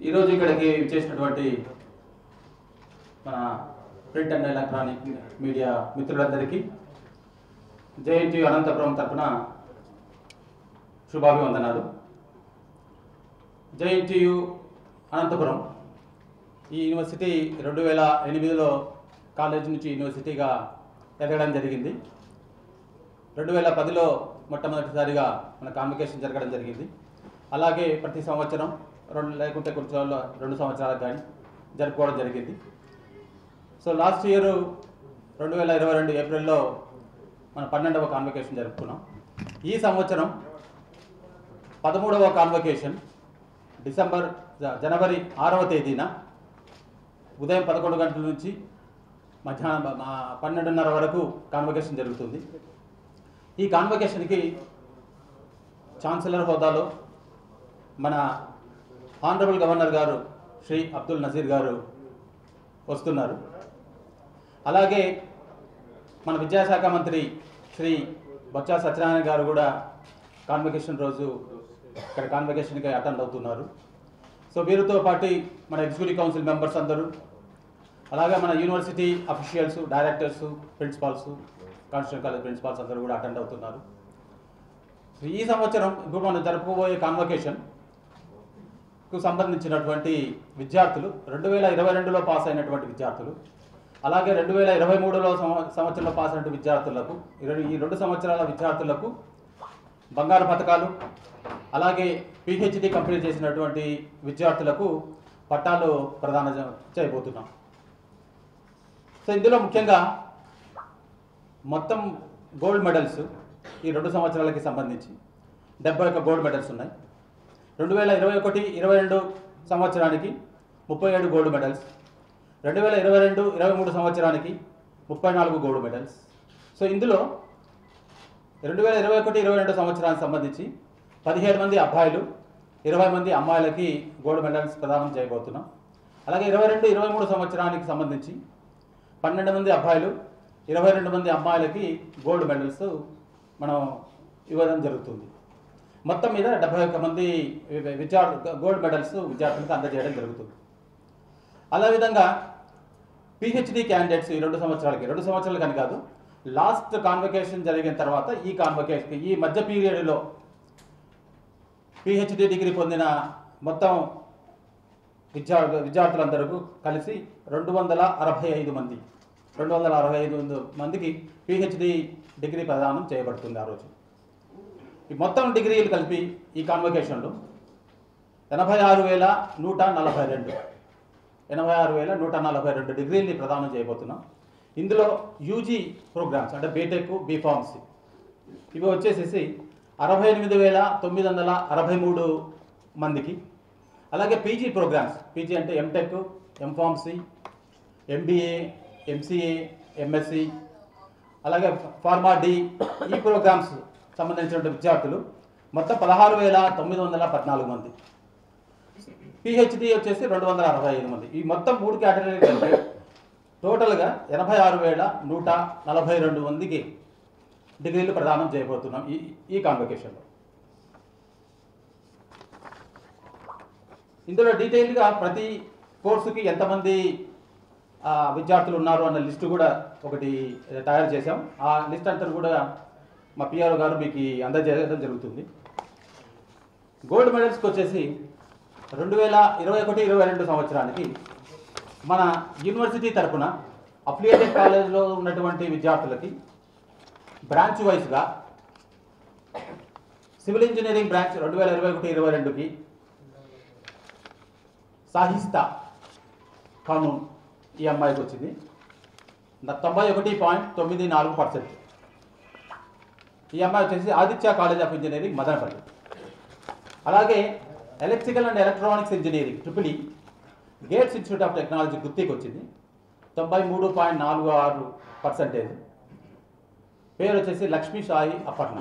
ఈరోజు ఇక్కడికి చేసినటువంటి మన ప్రింట్ అండ్ ఎలక్ట్రానిక్ మీడియా మిత్రులందరికీ జేఎన్టీయూ అనంతపురం తరఫున శుభాభివందనాలు. జేఎన్టీయూ అనంతపురం ఈ యూనివర్సిటీ 2008లో కాలేజ్ నుంచి యూనివర్సిటీగా ఎదగడం జరిగింది. 2010లో మొట్టమొదటిసారిగా మన కాన్వకేషన్ జరగడం జరిగింది. అలాగే ప్రతి సంవత్సరం లేకుంటే కొంచెం 2 సంవత్సరాలకు కానీ జరుపుకోవడం జరిగింది. సో లాస్ట్ ఇయర్ 2022 ఏప్రిల్లో మన 12వ కాన్వకేషన్ జరుపుకున్నాం. ఈ సంవత్సరం 13వ కాన్వకేషన్ జనవరి 6వ తేదీన ఉదయం 11 గంటల నుంచి మధ్యాహ్నం 12:30 వరకు కాన్వకేషన్ జరుగుతుంది. ఈ కాన్వకేషన్కి ఛాన్సలర్ హోదాలో మన ఆనరబుల్ గవర్నర్ గారు శ్రీ అబ్దుల్ నజీర్ గారు వస్తున్నారు. అలాగే మన విద్యాశాఖ మంత్రి శ్రీ బొత్స సత్యనారాయణ గారు కూడా కాన్వకేషన్ రోజు ఇక్కడ కాన్వకేషన్కి అటెండ్ అవుతున్నారు. సో వీరితో పాటు మన ఎగ్జిక్యూటివ్ కౌన్సిల్ మెంబర్స్ అందరూ, అలాగే మన university officials, directors, principals, constitution college principals అందరూ కూడా అటెండ్ అవుతున్నారు. సో ఈ సంవత్సరం ఇప్పుడు మనం జరుపుకోబోయే కాన్వకేషన్కు సంబంధించినటువంటి విద్యార్థులు 2022లో పాస్ అయినటువంటి విద్యార్థులు, అలాగే 2023లో సంవత్సరంలో పాస్ అయినటువంటి విద్యార్థులకు, ఈ 2 సంవత్సరాల విద్యార్థులకు బంగారు పథకాలు, అలాగే పిహెచ్డి కంప్లీట్ చేసినటువంటి విద్యార్థులకు పట్టాలు ప్రదానం చేయబోతున్నాం. సో ఇందులో ముఖ్యంగా మొత్తం గోల్డ్ మెడల్స్ ఈ 2 సంవత్సరాలకి సంబంధించి 71 గోల్డ్ మెడల్స్ ఉన్నాయి. 2021-22 సంవత్సరానికి 37 గోల్డ్ మెడల్స్, 2022-23 సంవత్సరానికి 34 గోల్డ్ మెడల్స్. సో ఇందులో 2021-22 సంవత్సరానికి సంబంధించి 17 మంది అబ్బాయిలు, 20 మంది అమ్మాయిలకి గోల్డ్ మెడల్స్ ప్రదానం చేయబోతున్నాం. అలాగే 22-23 సంవత్సరానికి సంబంధించి 12 మంది అబ్బాయిలు, 22 మంది అమ్మాయిలకి గోల్డ్ మెడల్స్ మనం ఇవ్వడం జరుగుతుంది. మొత్తం మీద 71 మంది గోల్డ్ మెడల్స్ విద్యార్థులకు అందజేయడం జరుగుతుంది. అదేవిధంగా పిహెచ్డి క్యాండిడేట్స్ ఈ 2 సంవత్సరాలు కానీ కాదు, లాస్ట్ కాన్వకేషన్ జరిగిన తర్వాత ఈ మధ్య పీరియడ్లో పిహెచ్డి డిగ్రీ పొందిన మొత్తం విద్యార్థులందరూ కలిసి 265 మందికి పిహెచ్డి డిగ్రీ ప్రదానం చేయబడుతుంది. ఆ రోజు ఈ మొత్తం డిగ్రీలు కలిపి ఈ కాన్వకేషన్లో 86,142 డిగ్రీల్ని ప్రదానం చేయబోతున్నాం. ఇందులో యూజీ ప్రోగ్రామ్స్ అంటే బీటెక్, బీఫార్మసీ ఇవి వచ్చేసేసి 68,963 మందికి, అలాగే పీజీ ప్రోగ్రామ్స్, పీజీ అంటే MTech, MPharmacy, MBA, MCA, MSc, అలాగే ఫార్మా డి ఈ ప్రోగ్రామ్స్ సంబంధించిన విద్యార్థులు మొత్తం 16,914 మంది, పిహెచ్డి వచ్చేసి 265 మంది. ఈ మొత్తం 3 కేటగిరీలు కలిపి టోటల్గా 86,142 మందికి డిగ్రీలు ప్రదానం చేయబోతున్నాం ఈ కాన్వకేషన్లో. ఇందులో డీటెయిల్గా ప్రతి కోర్సుకి ఎంతమంది విద్యార్థులు ఉన్నారు అన్న లిస్టు కూడా ఒకటి తయారు చేశాం. ఆ లిస్ట్ అంతా కూడా మా పిఆర్ఓ గారు మీకు అందజేయడం జరుగుతుంది. గోల్డ్ మెడల్స్కి వచ్చేసి 2021-22 సంవత్సరానికి మన యూనివర్సిటీ తరఫున అఫిలియేటెడ్ కాలేజ్లో ఉన్నటువంటి విద్యార్థులకి బ్రాంచ్ వైజ్గా సివిల్ ఇంజనీరింగ్ బ్రాంచ్ 2021-22కి సాహిస్తా కానూన్ ఈ అమ్మాయికి వచ్చింది 91.94%. ఈ అమ్మాయి వచ్చేసి Aditya college of engineering Madanapalle. అలాగే electrical and electronics engineering triple Gates institute of technology గుత్తికి వచ్చింది 93.46%. పేరు వచ్చేసి లక్ష్మీ సాయి అపర్ణ.